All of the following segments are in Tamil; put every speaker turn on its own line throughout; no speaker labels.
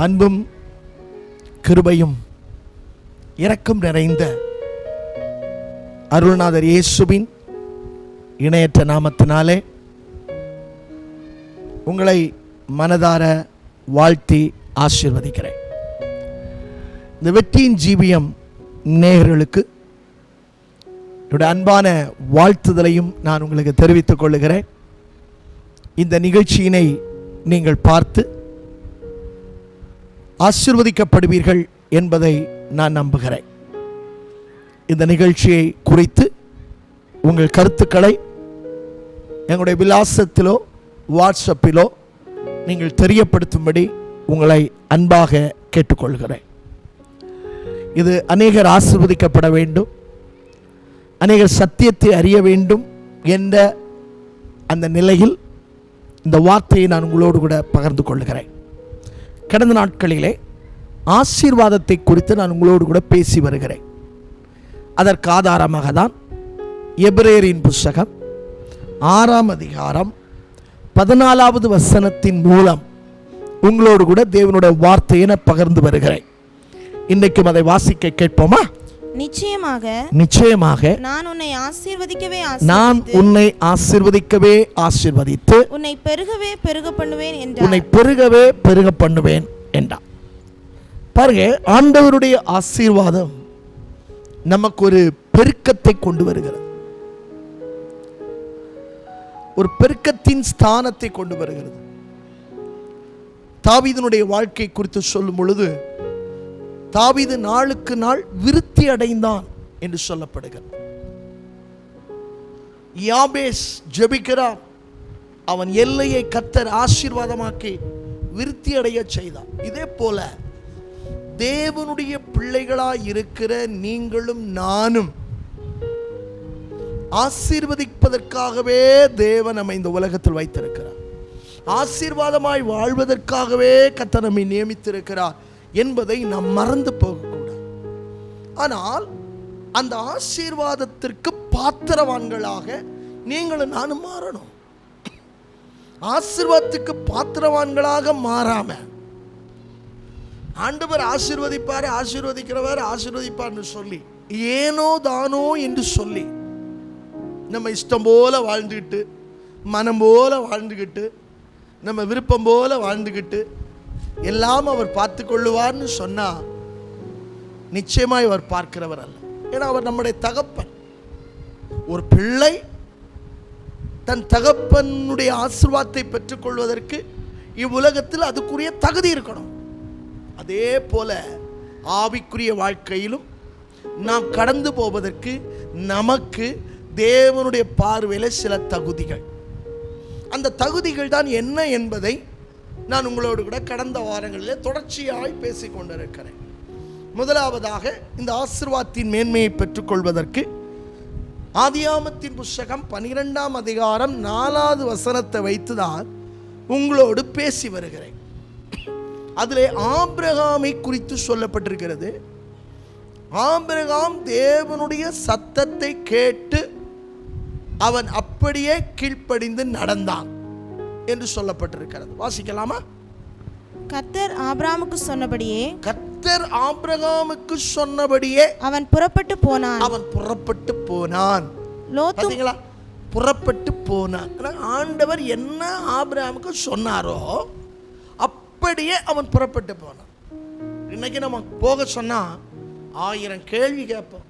அன்பும் கிருபையும் இரக்கம் நிறைந்த அருள்நாதர் இயேசுவின் இணையற்ற நாமத்தினாலே உங்களை மனதார வாழ்த்தி ஆசீர்வதிக்கிறேன். இந்த வெற்றியின் ஜீவியம் நேயர்களுக்கு என்னுடைய அன்பான வாழ்த்துதலையும் நான் உங்களுக்கு தெரிவித்துக் கொள்ளுகிறேன். இந்த நிகழ்ச்சியினை நீங்கள் பார்த்து ஆசீர்வதிக்கப்படுவீர்கள் என்பதை நான் நம்புகிறேன். இந்த நிகழ்ச்சியை குறித்து உங்கள் கருத்துக்களை எங்களுடைய விலாசத்திலோ வாட்ஸ்அப்பிலோ நீங்கள் தெரியப்படுத்தும்படி உங்களை அன்பாக கேட்டுக்கொள்கிறேன். இது அநேகர் ஆசீர்வதிக்கப்பட வேண்டும், அநேகர் சத்தியத்தை அறிய வேண்டும் என்ற அந்த நிலையில் இந்த வார்த்தையை நான் உங்களோடு கூட பகிர்ந்து கொள்கிறேன். கடந்த நாட்களிலே ஆசீர்வாதத்தை குறித்து நான் உங்களோடு கூட பேசி வருகிறேன். அதற்கு ஆதாரமாக தான் எபிரேயரின் புத்தகம் 6ஆம் அதிகாரம் 14வது வசனத்தின் மூலம் உங்களோடு கூட தேவனுடைய வார்த்தையை பகிர்ந்து வருகிறேன். இன்றைக்கும் அதை வாசிக்க கேட்போமா? நிச்சயமாக நான் உன்னை ஆசீர்வதிக்கவே ஆசீர்வதித்து உன்னை பெருகவே பெருக பண்ணுவேன் என்றார். பாருங்க, ஆண்டவருடைய ஆசீர்வாதம் நமக்கு ஒரு பெருக்கத்தை கொண்டு வருகிறது, ஒரு பெருக்கத்தின் ஸ்தானத்தை கொண்டு வருகிறது. தாவீதினுடைய வாழ்க்கை குறித்து சொல்லும் பொழுது தாவீது நாளுக்கு நாள் விருத்தி அடைந்தான் என்று சொல்லப்படுகிறது. யாபேஸ் ஜெபிக்கிறான், அவன் எல்லையை கர்த்தர் ஆசீர்வாதமாக்கி விருத்தி அடைய செய்தான். இதே போல தேவனுடைய பிள்ளைகளாய் இருக்கிற நீங்களும் நானும் ஆசீர்வதிப்பதற்காகவே தேவன் நம்மை இந்த உலகத்தில் வைத்திருக்கிறார். ஆசீர்வாதமாய் வாழ்வதற்காகவே கர்த்தர் நம்மை நியமித்திருக்கிறார் என்பதை நாம் மறந்து போகக்கூடாது. ஆனால் அந்த ஆசீர்வாதத்திற்கு பாத்திரவான்களாக நீங்களும் நானும் மாறணும். ஆசீர்வாதத்துக்கு பாத்திரவான்களாக மாறாம ஆண்டவர் ஆசீர்வதிக்கிறவர் ஆசீர்வதிப்பார்னு சொல்லி ஏனோ தானோ என்று சொல்லி நம்ம இஷ்டம் போல வாழ்ந்துக்கிட்டு, மனம் போல வாழ்ந்துக்கிட்டு, நம்ம விருப்பம் போல வாழ்ந்துக்கிட்டு எல்லாம் அவர் பார்த்து கொள்ளுவார்னு சொன்னா நிச்சயமாய் அவர் பார்க்கிறவர் அல்ல. ஏன்னா அவர் நம்முடைய தகப்பன். ஒரு பிள்ளை தன் தகப்பனுடைய ஆசீர்வாதத்தை பெற்றுக்கொள்வதற்கு இவ்வுலகத்தில் அதுக்குரிய தகுதி இருக்கணும். அதே போல ஆவிக்குரிய வாழ்க்கையிலும் நாம் கடந்து போவதற்கு நமக்கு தேவனுடைய பார்வையில் சில தகுதிகள், அந்த தகுதிகள் தான் என்ன என்பதை நான் உங்களோடு கூட கடந்த வாரங்களில் தொடர்ச்சியாய் பேசிக் கொண்டிருக்கிறேன். முதலாவதாக இந்த ஆசீர்வாதத்தின் மேன்மையை பெற்றுக்கொள்வதற்கு ஆதியாகமத்தின் புத்தகம் 12ஆம் அதிகாரம் 4வது வசனத்தை வைத்துதான் உங்களோடு பேசி வருகிறேன். அதிலே ஆபிரகாமை குறித்து சொல்லப்பட்டிருக்கிறது. ஆபிரகாம் தேவனுடைய சத்தத்தை கேட்டு அவன் அப்படியே கீழ்ப்படிந்து நடந்தான் என்று சொல்லப்பட்டிருக்கிறது. வாசிக்கலாமா?
கர்த்தர் ஆபிரகாமுக்கு சொன்னபடியே அவன் புறப்பட்டு போனான்.
பாத்தீங்களா? புறப்பட்டு போனான். ஆண்டவர் என்ன ஆபிரகாமுக்கு சொன்னாரோ அப்படியே அவன் புறப்பட்டு போனான். இன்னைக்கு நம்ம போக சொன்னா 1000 கேள்வி கேட்போம்,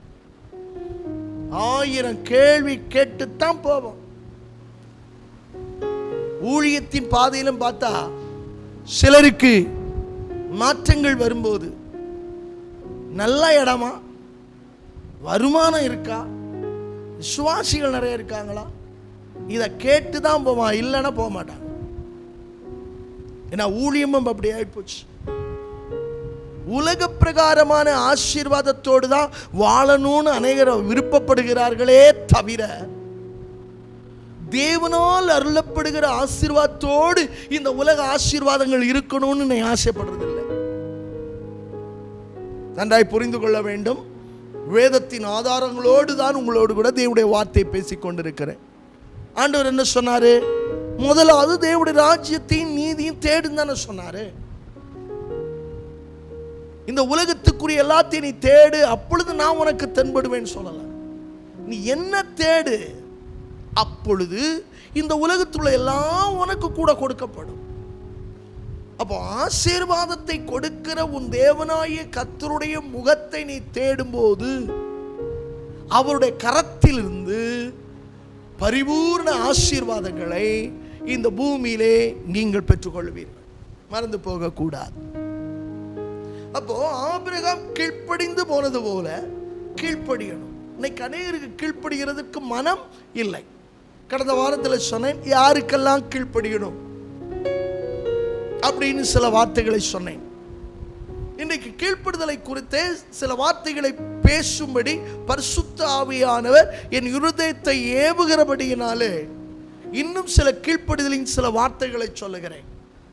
1000 கேள்வி கேட்டுத்தான் போவோம். ஊழியத்தின் பாதையிலும் பார்த்தா சிலருக்கு மாற்றங்கள் வரும்போது நல்ல இடமா, வருமானம் இருக்கா, விசுவாசிகள் நிறைய இருக்காங்களா, இதை கேட்டு தான் போவான், இல்லைன்னா போக மாட்டாங்க. ஏன்னா ஊழியமும் அப்படி ஆயிப்போச்சு. உலக பிரகாரமான ஆசீர்வாதத்தோடு தான் வாழணும்னு அநேகர் விருப்பப்படுகிறார்களே தவிர தேவனால் அருளப்படுகிற ஆசீர்வாதத்தோடு இந்த உலக ஆசீர்வாதங்கள் இருக்கணும்னு நான் ஆசைப்படுறதில்லை. நன்றாய் புரிந்து கொள்ள வேண்டும். வேதத்தின் ஆதாரங்களோடு தான் உங்களோடு கூட தேவனுடைய வார்த்தை பேசிக் கொண்டிருக்கிறேன். ஆண்டவர் என்ன சொன்னாரு? முதலாவது தேவனுடைய ராஜ்யத்தையும் நீதியும் தேடுன்னு தானே சொன்னாரு. இந்த உலகத்துக்குரிய எல்லாத்தையும் நீ தேடு, அப்பொழுது நான் உனக்கு தென்படுவேன்னு சொல்லல. நீ என்ன தேடு, அப்பொழுது இந்த உலகத்துள்ள எல்லாம் உனக்கு கூட கொடுக்கப்படும். அப்போ ஆசீர்வாதத்தை கொடுக்கிற உன் தேவனாகிய கர்த்தருடைய முகத்தை நீ தேடும்போது அவருடைய கரத்திலிருந்து பரிபூர்ண ஆசீர்வாதங்களை இந்த பூமியிலே நீங்கள் பெற்றுக்கொள்வீர்கள். மறந்து போகக்கூடாது. அப்போ ஆபிரகாம் கீழ்ப்படிந்து போனது போல கீழ்ப்படியணும். இன்னைக்கு அநேகருக்கு கீழ்ப்படுகிறதுக்கு மனம் இல்லை. கடந்த வாரத்தில் சொன்னேன், யாருக்கெல்லாம் கீழ்ப்படியணும் அப்படின்னு சில வார்த்தைகளை சொன்னேன். இன்றைக்கு கீழ்ப்படுதலை குறித்தே சில வார்த்தைகளை பேசும்படி பரிசுத்த ஆவியானவர் என் இருதயத்தை ஏவுகிறபடியினாலே இன்னும் சில கீழ்ப்படுதலின் சில வார்த்தைகளை சொல்லுகிறேன்.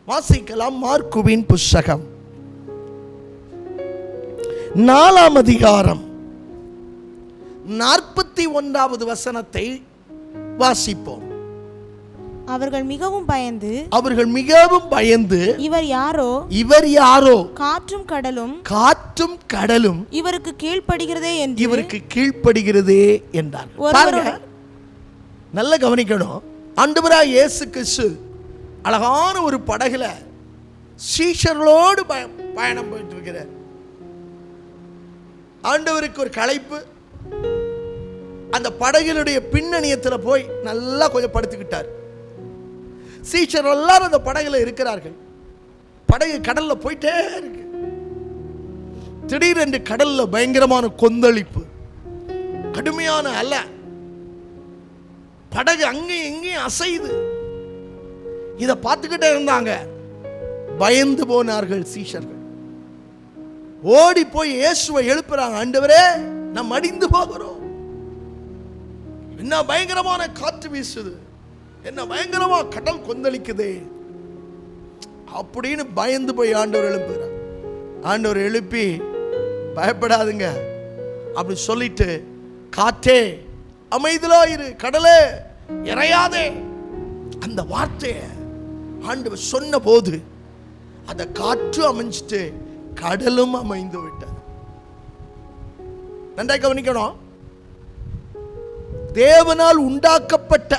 வாசிக்கலாம். மார்க்குவின் புஸ்தகம் 4ஆம் அதிகாரம் 41வது வசனத்தை வாசிப்போம்.
அவர்கள் மிகவும் பயந்து இவர் யாரோ காற்றும் கடலும் இவருக்கு கீழ்ப்படுகிறதே என்றார். பாருங்க, நல்ல கவனிக்கணும். ஆண்டவராகிய இயேசு கிறிஸ்து அழகான ஒரு படகுல சீஷர்களோடு பயணம் போயிட்டு இருக்கிறார். ஆண்டவருக்கு ஒரு களைப்பு. அந்த படகினுடைய பின்னணியத்தில் போய் நல்லா கொஞ்சம் படுத்துக்கிட்டார். சீஷர் எல்லாரும் அந்த படகுல இருக்கிறார்கள். படகு கடல்ல போயிட்டே இருக்கு. திடீரென்று கடல்ல பயங்கரமான கொந்தளிப்பு, கடுமையான அல, படகு அங்கேயும் இங்கேயும் அசைது. இதை பார்த்துக்கிட்டே இருந்தாங்க. பயந்து போனார்கள் சீஷர்கள். ஓடி போய் இயேசுவை எழுப்புறாங்க. ஆண்டவரே, நாம் அடிந்து போகிறோம். என்ன பயங்கரமான காற்று வீசுது, என்ன பயங்கரமா கடல் கொந்தளிக்குதே அப்படின்னு பயந்து போய் ஆண்டவர் எழுப்புகிறார். ஆண்டவர் எழுப்பி, பயப்படாதுங்க அப்படி சொல்லிட்டு, காற்றே அமைதியாயிரு, கடலே இறையாதே, அந்த வார்த்தையை ஆண்டவர் சொன்ன போது அந்த காற்று அமைஞ்சிட்டு கடலும் அமைந்து விட்டது. நன்றாக கவனிக்கணும். தேவனால் உண்டாக்கப்பட்ட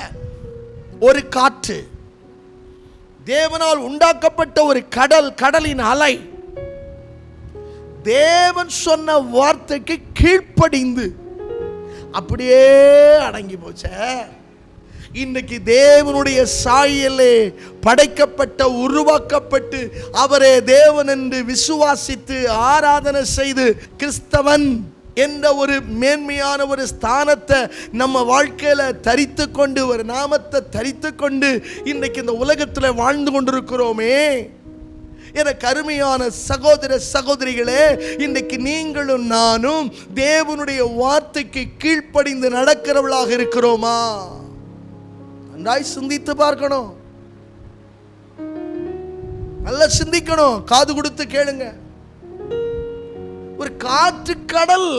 ஒரு காற்று, தேவனால் உண்டாக்கப்பட்ட ஒரு கடல், கடலின் அலை தேவன் சொன்ன வார்த்தைக்கு கீழ்ப்படிந்து அப்படியே அடங்கி போச்ச. இன்னைக்கு தேவனுடைய சாயலே படைக்கப்பட்ட, உருவாக்கப்பட்டு அவரே தேவன் என்று விசுவாசித்து ஆராதனை செய்து கிறிஸ்தவன் என்ற ஒரு மேன்மையான ஒரு ஸ்தானத்தை நம்ம வாழ்க்கையில தரித்து கொண்டு, ஒரு நாமத்தை தரித்து கொண்டு இன்னைக்கு இந்த உலகத்தில் வாழ்ந்து கொண்டிருக்கிறோமே. எனக்கு அருமையான சகோதர சகோதரிகளே, இன்றைக்கு நீங்களும் நானும் தேவனுடைய வார்த்தைக்கு கீழ்ப்படிந்து நடக்கிறவர்களாக இருக்கிறோமா? நன்றாய் சிந்தித்து பார்க்கணும். நல்லா சிந்திக்கணும். காது கொடுத்து கேளுங்க. ஒரு காற்று கடல்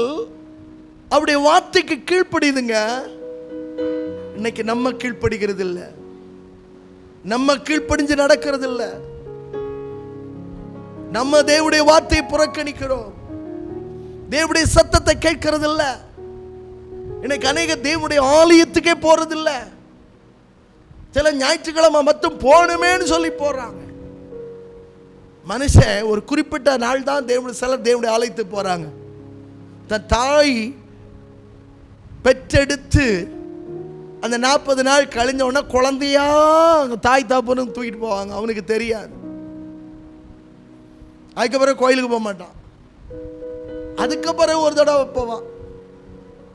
அவருடைய வார்த்தைக்கு கீழ்ப்படிதுங்க. இன்னைக்கு நம்ம கீழ்ப்படுகிறது இல்லை, நம்ம கீழ்ப்படிஞ்சு நடக்கிறது இல்லை. நம்ம தேவனுடைய வார்த்தையை புறக்கணிக்கிறோம், தேவனுடைய சத்தத்தை கேட்கிறது இல்லை. இன்னைக்கு அநேக தேவனுடைய ஆலயத்துக்கே போறது இல்லை. சில ஞாயிற்றுக்கிழமை மட்டும் போகணுமேன்னு சொல்லி போறாங்க. மனுஷன் ஒரு குறிப்பிட்ட நாள் தான் சிலர் தேவனுடைய ஆலயத்துக்கு போறாங்க. தன் தாய் பெற்றெடுத்து அந்த 40 நாள் கழிஞ்ச உடனே குழந்தையா தாய் தாப்பனும் தூக்கிட்டு போவாங்க. அவனுக்கு தெரியாது. அதுக்கப்புறம் கோயிலுக்கு போக மாட்டான். அதுக்கப்புறம் ஒரு தடவை போவான்.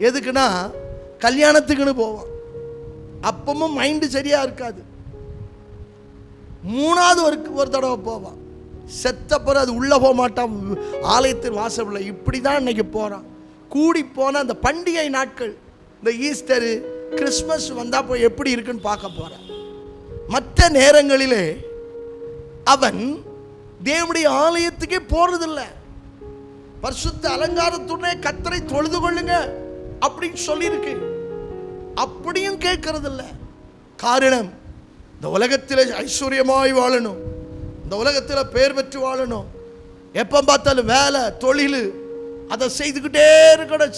எதுக்குன்னா கல்யாணத்துக்குன்னு போவான். அப்பமும் மைண்டு சரியா இருக்காது. 3வது ஒரு தடவை போவான். செத்தப்பறம் அது உள்ள போக மாட்டான், ஆலயத்தின் வாசல்ல. இப்படி தான் இன்னைக்கு போறான். கூடி போன அந்த பண்டிகை நாட்கள், இந்த ஈஸ்டரு கிறிஸ்மஸ் வந்தா போய் எப்படி இருக்குன்னு பார்க்க போறான். மற்ற நேரங்களிலே அவன் தேவனுடைய ஆலயத்துக்கே போறதில்லை. பரிசுத்த அலங்காரத்துடனே கர்த்தரை தொழுது கொள்ளுங்க அப்படின்னு சொல்லியிருக்கு. அப்படியும் கேட்கறது இல்லை. காரணம், இந்த உலகத்தில் ஐஸ்வர்யமாய் வாழணும், இந்த உலகத்தில் பேர் பெற்று வாழணும், எப்போ பார்த்தாலும் வேலை, தொழில், அதை செய்துக்கிட்டே இருக்கணும்.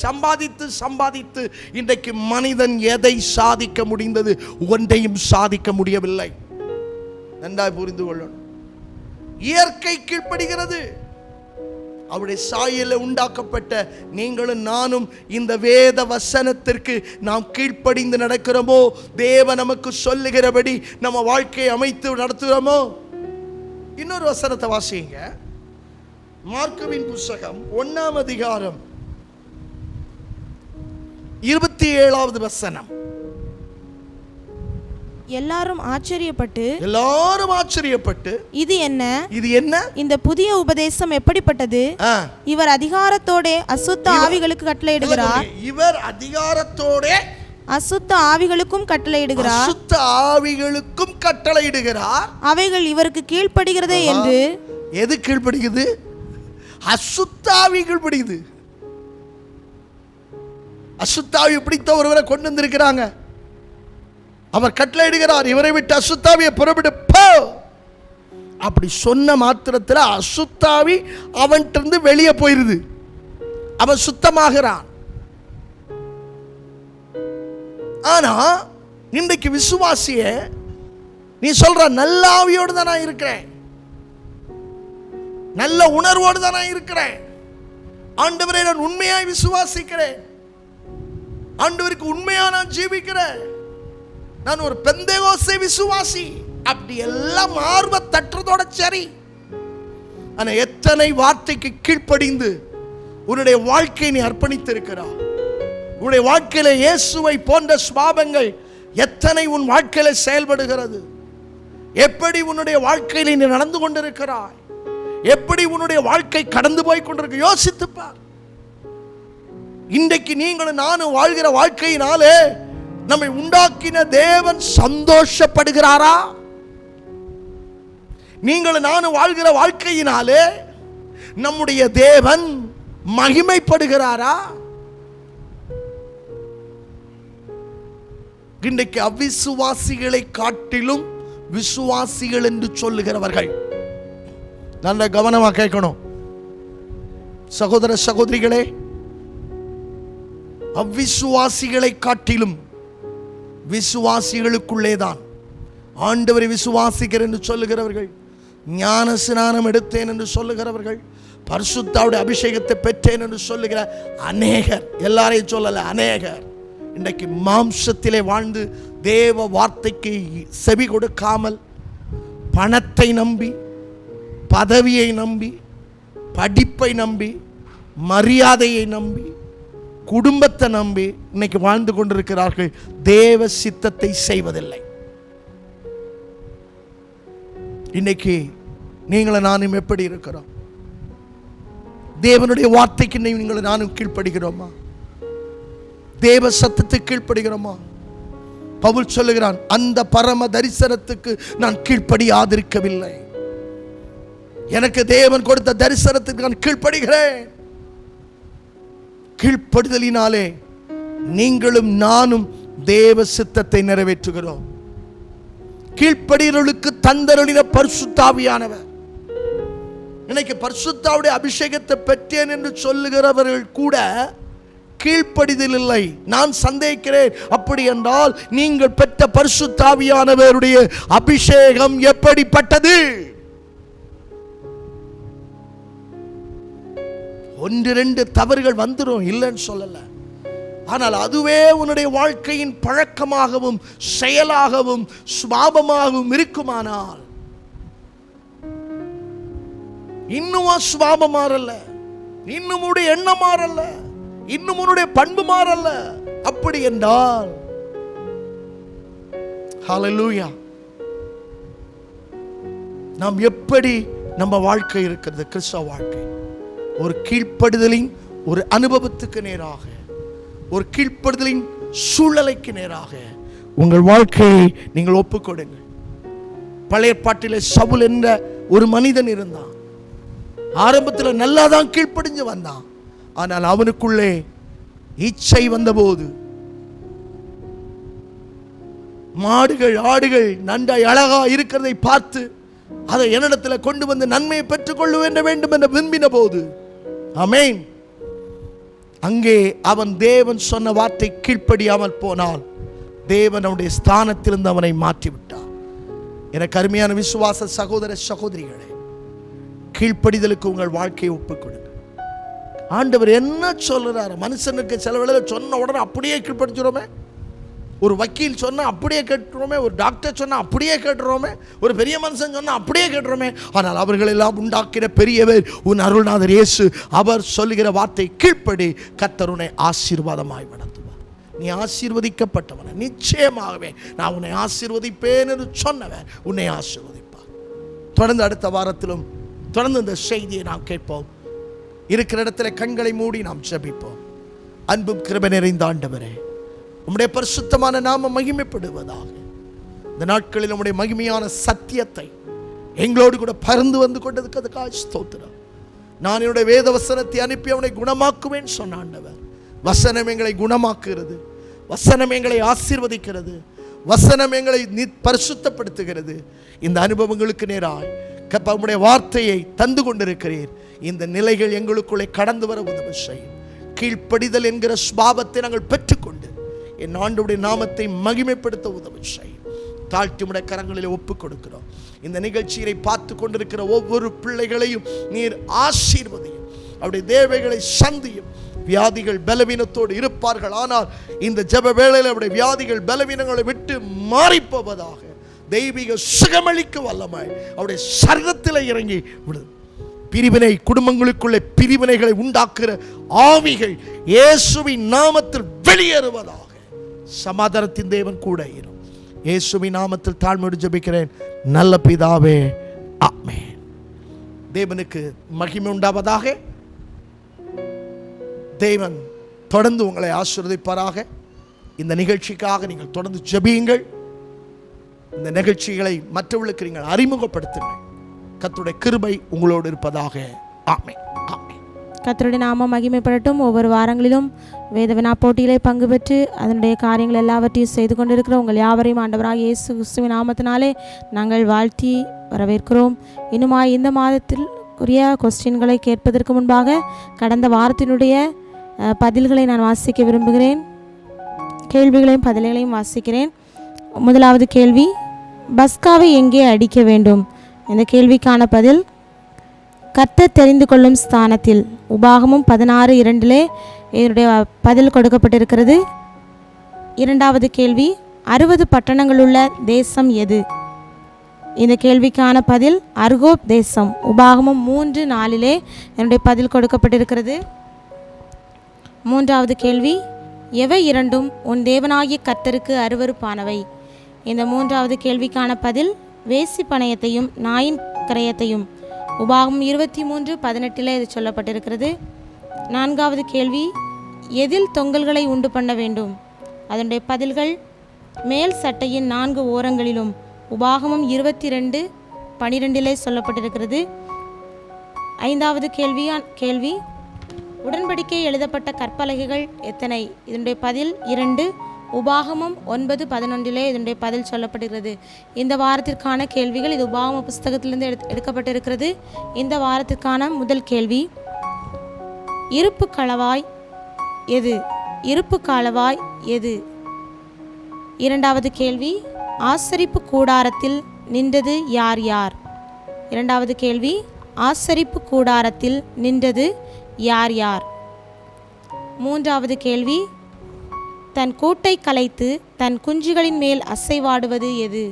சம்பாதித்து இன்றைக்கு மனிதன் எதை சாதிக்க முடிந்தது? ஒன்றையும் சாதிக்க முடியவில்லை. நன்றாய் புரிந்து கொள்ளணும். இயற்கை கீழ்ப்படுகிறது. அவருடைய சாயலில் உண்டாக்கப்பட்ட நீங்களும் நானும் இந்த வேத வசனத்திற்கு நாம் கீழ்ப்படிந்து நடக்கிறோமோ? தேவன் நமக்கு சொல்லுகிறபடி நம்ம வாழ்க்கையை அமைத்து நடத்துகிறோமோ? இன்னொரு வசனத்தை வாசிங்க. மார்க்குவின் புத்தகம் 1ஆம் அதிகாரம் 27வது வசனம்.
எல்லாரும் ஆச்சரியப்பட்டு இது என்ன இந்த புதிய உபதேசம் எப்படிப்பட்டது? இவர் அதிகாரத்தோட அசுத்த ஆவிகளுக்கு கட்டளையிடுகிறார்.
இவர் அதிகாரத்தோட
அசுத்த ஆவிகளுக்கும் கட்டளையிடுகிறார். அவைகள் இவருக்கு கீழ்ப்படுகிறதே என்று.
எது கீழ்ப்படுகிறது? அசுத்த ஆவி கீழ்ப்படுகிறது. அசுத்த ஆவி பிடித்த ஒருவரை கொண்டு வந்திருக்கிறாங்க. அவர் கட்டளையிடுகிறார், இவரை விட்டு அசுத்தாவியை புறப்பட்டு போ. அப்படி சொன்ன மாத்திரத்தில் அசுத்தாவி அவன்கிட்ட வெளியே போயிருது. அவன் சுத்தமாகிறான். ஆனா இன்றைக்கு விசுவாசிய நீ சொல்ற, நல்ல ஆவியோடு தான் நான் இருக்கிறேன், நல்ல உணர்வோடு தான் நான் இருக்கிறேன், ஆண்டவரை நான் உண்மையாய் விசுவாசிக்கிறேன், ஆண்டவருக்கு உண்மையா நான் ஜீவிக்கிறேன், நான் ஒரு பெந்தேகோஸ்தே விசுவாசி, அப்படி எல்லாம் ஆர்வ தட்டுறதோட சரி. ஆனா எத்தனை வார்த்தைக்கு கீழ்ப்படிந்து உன்னுடைய வாழ்க்கையை நீ அர்ப்பணித்து இருக்கிறாய்? உன்னுடைய வாழ்க்கையில இயேசுவை போன்ற சுபாவங்கள் எத்தனை உன் வாழ்க்கையில செயல்படுகிறது? எப்படி உன்னுடைய வாழ்க்கையில நீ நடந்து கொண்டிருக்கிறாய்? எப்படி உன்னுடைய வாழ்க்கை கடந்து போய் கொண்டிருக்கு? யோசித்துப்பார். இன்றைக்கு நீங்களும் நானும் வாழ்கிற வாழ்க்கையினாலே நம்மை உண்டாக்கின தேவன் சந்தோஷப்படுகிறாரா? நீங்களும் நானும் வாழ்கிற வாழ்க்கையினாலே நம்முடைய தேவன் மகிமைப்படுகிறாரா? இன்றைக்கு அவிசுவாசிகளை காட்டிலும் விசுவாசிகள் என்று சொல்லுகிறவர்கள், நல்ல கவனமா கேட்கணும் சகோதர சகோதரிகளே, அவ்விசுவாசிகளை காட்டிலும் விசுவாசிகளுக்குள்ளேதான் ஆண்டவரை விசுவாசிக்கிறேன் என்று சொல்லுகிறவர்கள், ஞான ஸ்நானம் எடுத்தேன் என்று சொல்லுகிறவர்கள், பரிசுத்தாவுடைய அபிஷேகத்தை பெற்றேன் என்று சொல்லுகிற அநேகர், எல்லாரையும் சொல்லல, அநேகர் இன்றைக்கு மாம்சத்திலே வாழ்ந்து தேவ வார்த்தைக்கு செவி கொடுக்காமல் பணத்தை நம்பி, பதவியை நம்பி, படிப்பை நம்பி, மரியாதையை நம்பி, குடும்பத்தை நம்பி இன்னைக்கு வாழ்ந்து கொண்டிருக்கிறார்கள். தேவ சித்தத்தை செய்வதில்லை. இன்னைக்கு நீங்களும் நானும் எப்படி இருக்கிறோம்? தேவனுடைய வார்த்தைக்கு நீங்களும் நானும் கீழ்ப்படுகிறோமா? தேவ சத்தத்துக்கு கீழ்ப்படுகிறோமா? பவுல் சொல்லுகிறான், அந்த பரம தரிசனத்துக்கு நான் கீழ்ப்படியாதிருக்கவில்லை. எனக்கு தேவன் கொடுத்த தரிசனத்துக்கு நான் கீழ்ப்படுகிறேன். கீழ்ப்படுதலினாலே நீங்களும் நானும் தேவ சித்தத்தை நிறைவேற்றுகிறோம். கீழ்ப்படிகளுக்கு தந்தருளின பரிசுத்தாவியானவர். இன்னைக்கு பரிசுத்தாவுடைய அபிஷேகத்தை பெற்றேன் என்று சொல்லுகிறவர்கள் கூட கீழ்ப்படிதல் இல்லை. நான் சந்தேகிக்கிறேன், அப்படி என்றால் நீங்கள் பெற்ற பரிசுத்தாவியானவருடைய அபிஷேகம் எப்படிப்பட்டது? ஒன்று ரெண்டு தவறுகள் வந்துடும், இல்லைன்னு சொல்லல. ஆனால் அதுவே உன்னுடைய வாழ்க்கையின் பழக்கமாகவும் செயலாகவும் சுபாவமாகவும் இருக்குமானால், இன்னும் சுபாவம் மாறல, இன்னும் உன்னுடைய எண்ணம் மாறல, இன்னும் உன்னுடைய பண்பு மாறல, அப்படி என்றால் ஹல்லேலூயா, நாம் எப்படி நம்ம வாழ்க்கை இருக்கிறது? கிறிஸ்தவ வாழ்க்கை ஒரு கீழ்ப்படுதலின் ஒரு அனுபவத்துக்கு நேராக, ஒரு கீழ்ப்படுதலின் சூழ்நிலைக்கு நேராக உங்கள் வாழ்க்கையை நீங்கள் ஒப்புக்கொடுங்கள். பழைய பாட்டிலே சவுல் என்ற ஒரு மனிதன் இருந்தான். ஆரம்பத்தில் நல்லா தான் கீழ்ப்படிஞ்சு வந்தான். ஆனால் அவனுக்குள்ளே இச்சை வந்தபோது, மாடுகள் ஆடுகள் நன்றாய் அழகா இருக்கிறதை பார்த்து
அதை என்னிடத்தில் கொண்டு வந்து நன்மையை பெற்றுக்கொள்ள வேண்டும் என்று விரும்பின போது, ஆமென், அங்கே அவன் தேவன் சொன்ன வார்த்தை கீழ்ப்படியாமல் போனால் தேவன் அவனுடைய ஸ்தானத்திலிருந்து அவனை மாற்றிவிட்டார். எனக்கு அருமையான விசுவாச சகோதர சகோதரிகளே, கீழ்ப்படிதலுக்கு உங்கள் வாழ்க்கையை ஒப்புக் கொடுங்க. ஆண்டவர் என்ன சொல்றாரு? மனுஷனுக்கு சில வேளையில் சொன்ன உடனே அப்படியே கீழ்ப்படுத்துறோமே, ஒரு வக்கீல் சொன்னால் அப்படியே கேட்டுறோமே, ஒரு டாக்டர் சொன்னால் அப்படியே கேட்டுறோமே, ஒரு பெரிய மனுஷன் சொன்னால் அப்படியே கேட்டுறோமே. ஆனால் அவர்களெல்லாம் உண்டாக்கின பெரியவர் உன் அருள்நாதர் இயேசு. அவர் சொல்லுகிற வார்த்தை கீழ்ப்படி, கர்த்தர் உன்னை ஆசீர்வாதமாய் நடத்துவார். நீ ஆசீர்வதிக்கப்பட்டவன, நிச்சயமாகவே நான் உன்னை ஆசீர்வதிப்பேன் என்று சொன்னவர் உன்னை ஆசீர்வதிப்பார். தொடர்ந்து அடுத்த வாரத்திலும் தொடர்ந்து இந்த செய்தியை நாம் கேட்போம். இருக்கிற இடத்துல கண்களை மூடி நாம் ஜெபிப்போம். அன்பும் கிருபை நிறைந்த ஆண்டவரே, உம்முடைய பரிசுத்தமான நாமம் மகிமைப்படுவதாக. இந்த நாட்களில் உம்முடைய மகிமையான சத்தியத்தை எங்களோடு கூட பறந்து வந்து கொண்டதுக்கு அதுக்காக ஸ்தோத்திரம். நான் என்னுடைய வேத வசனத்தை அனுப்பி அவனை குணமாக்குவேன் சொன்ன ஆண்டவர். வசனம் எங்களை குணமாக்குகிறது, வசனம் எங்களை ஆசீர்வதிக்கிறது, வசனம் எங்களை பரிசுத்தப்படுத்துகிறது. இந்த அனுபவங்களுக்கு நேராய் உம்முடைய வார்த்தையை தந்து கொண்டிருக்கிறீர். இந்த நிலைகள் எங்களுக்குள்ளே கடந்து வர உதவி செய்யும். கீழ்ப்படிதல் என்கிற சுபாவத்தை நாங்கள் பெற்றுக்கொண்டு என் ஆண்டவருடைய நாமத்தை மகிமைப்படுத்த உதவி செய்யும். தாழ்த்தி உடைய கரங்களில் ஒப்புக் கொடுக்கிறோம். இந்த நிகழ்ச்சியை பார்த்து கொண்டிருக்கிற ஒவ்வொரு பிள்ளைகளையும் நீர் ஆசீர்வதியும், அவருடைய தேவைகளை சந்தியும். வியாதிகள் பலவீனத்தோடு இருப்பார்கள், ஆனால் இந்த ஜெப வேளையில் அவருடைய வியாதிகள் பலவீனங்களை விட்டு மாறிப்போவதாக. தெய்வீக சுகமளிக்க வல்லமாய் அவருடைய சரீரத்தில் இறங்கி விடும். பிரிவினை, குடும்பங்களுக்குள்ளே பிரிவினைகளை உண்டாக்குற ஆவிகள் இயேசுவின் நாமத்தில் வெளியேறுவதாக. சமாதானத்தின் தேவன் கூட இரும். இயேசுவின் நாமத்தில் தாழ்மையோடு ஜெபிக்கிறேன் நல்ல பிதாவே, ஆமென். தேவனுக்கு மகிமை உண்டாவதாக. தேவன் தொடர்ந்து உங்களை ஆசீர்வதிப்பாராக. இந்த நிகழ்ச்சிக்காக நீங்கள் தொடர்ந்து ஜெபியுங்கள். இந்த நிகழ்ச்சிகளை மற்றவர்களுக்கு நீங்கள் அறிமுகப்படுத்துங்கள். கர்த்தருடைய கிருபை உங்களோடு இருப்பதாக. ஆமென், ஆமென்.
கர்த்தருடைய நாமம் மகிமைப்படட்டும். ஒவ்வொரு வாரங்களிலும் வேத வினா போட்டியிலே பங்கு பெற்று அதனுடைய காரியங்கள் எல்லாவற்றையும் செய்து கொண்டிருக்கிற உங்கள் யாவரையும் ஆண்டவராக இயேசு கிறிஸ்துவின் நாமத்தினாலே நாங்கள் வாழ்த்தி வரவேற்கிறோம். இன்னுமாய் இந்த மாதத்தில் உரிய கொஸ்டின்களை கேட்பதற்கு முன்பாக கடந்த வாரத்தினுடைய பதில்களை நான் வாசிக்க விரும்புகிறேன். கேள்விகளையும் பதில்களையும் வாசிக்கிறேன். முதலாவது கேள்வி, பஸ்காவை எங்கே அடிக்க வேண்டும்? இந்த கேள்விக்கான பதில், கர்த்தர் தெரிந்து கொள்ளும் ஸ்தானத்தில். உபாகமும் 16:2 இதனுடைய பதில் கொடுக்கப்பட்டிருக்கிறது. இரண்டாவது கேள்வி, 60 பட்டணங்களுள்ள தேசம் எது? இந்த கேள்விக்கான பதில் அர்கோப் தேசம். உபாகமும் 3:4 இதனுடைய பதில் கொடுக்கப்பட்டிருக்கிறது. மூன்றாவது கேள்வி, எவை இரண்டும் உன் தேவனாகிய கர்த்தருக்கு அருவருப்பானவை? இந்த மூன்றாவது கேள்விக்கான பதில் வேசி பணயத்தையும் நாயின் கரையத்தையும். உபாகமும் 23:18 இது சொல்லப்பட்டிருக்கிறது. நான்காவது கேள்வி, எதில் தொங்கல்களை உண்டு பண்ண வேண்டும்? அதனுடைய பதில்கள் மேல் சட்டையின் 4 ஓரங்களிலும். உபாகமும் 22:12 சொல்லப்பட்டிருக்கிறது. ஐந்தாவது கேள்வி, உடன்படிக்கை எழுதப்பட்ட கற்பலகைகள் எத்தனை? இதனுடைய பதில் 2. உபாகமும் 9:11 இதனுடைய பதில் சொல்லப்படுகிறது. இந்த வாரத்திற்கான கேள்விகள் இது உபாகம புஸ்தகத்திலிருந்து எடுக்கப்பட்டிருக்கிறது. இந்த வாரத்திற்கான முதல் கேள்வி, இருப்பு களவாய் எது? இருப்பு களவாய் எது? இரண்டாவது கேள்வி, ஆசரிப்பு கூடாரத்தில் நின்றது யார் யார்? இரண்டாவது கேள்வி, ஆசரிப்பு கூடாரத்தில் நின்றது யார் யார்? மூன்றாவது கேள்வி, தன் கூட்டை கலைத்து தன் குஞ்சுகளின் மேல் அசைவாடுவது எது?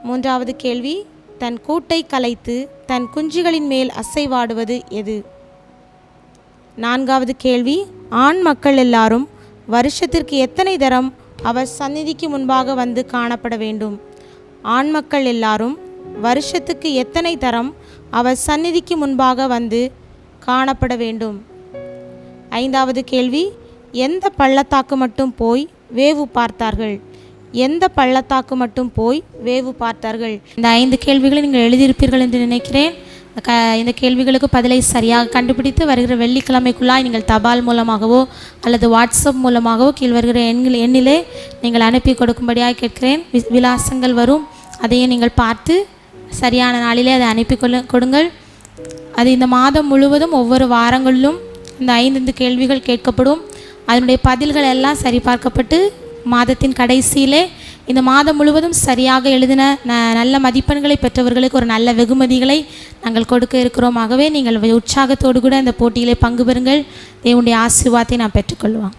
மூன்றாவது கேள்வி, தன் கூட்டை கலைத்து தன் குஞ்சுகளின் மேல் அசைவாடுவது எது? நான்காவது கேள்வி, ஆண் மக்கள் எல்லாரும் வருஷத்திற்கு எத்தனை தரம் அவர் சந்நிதிக்கு முன்பாக வந்து காணப்பட வேண்டும்? ஆண் மக்கள் எல்லாரும் வருஷத்துக்கு எத்தனை தரம் அவர் சந்நிதிக்கு முன்பாக வந்து காணப்பட வேண்டும்? ஐந்தாவது கேள்வி, எந்த பள்ளத்தாக்கு மட்டும் போய் வேவு பார்த்தார்கள்? எந்த பள்ளத்தாக்கு மட்டும் போய் வேவு பார்த்தார்கள்? இந்த 5 கேள்விகளை நீங்கள் எழுதியிருப்பீர்கள் என்று நினைக்கிறேன். இந்த கேள்விகளுக்கு பதிலை சரியாக கண்டுபிடித்து வருகிற வெள்ளிக்கிழமைக்குள்ளாய் நீங்கள் தபால் மூலமாகவோ அல்லது வாட்ஸ்அப் மூலமாகவோ கீழ் வருகிற எண்ணிலே நீங்கள் அனுப்பி கொடுக்கும்படியாக கேட்கிறேன். விலாசங்கள் வரும், அதையும் நீங்கள் பார்த்து சரியான நாளிலே அதை அனுப்பி கொடுங்கள். அது இந்த மாதம் முழுவதும் ஒவ்வொரு வாரங்களிலும் இந்த 5 கேள்விகள் கேட்கப்படும். அதனுடைய பதில்கள் எல்லாம் சரிபார்க்கப்பட்டு மாதத்தின் கடைசியிலே இந்த மாதம் முழுவதும் சரியாக எழுதின நல்ல மதிப்பெண்களை பெற்றவர்களுக்கு ஒரு நல்ல வெகுமதிகளை நாங்கள் கொடுக்க இருக்கிறோம். ஆகவே நீங்கள் உற்சாகத்தோடு கூட இந்த போட்டியிலே பங்கு பெறுங்கள். தேவனுடைய ஆசீர்வாதத்தை நாம் பெற்றுக்கொள்வோம்.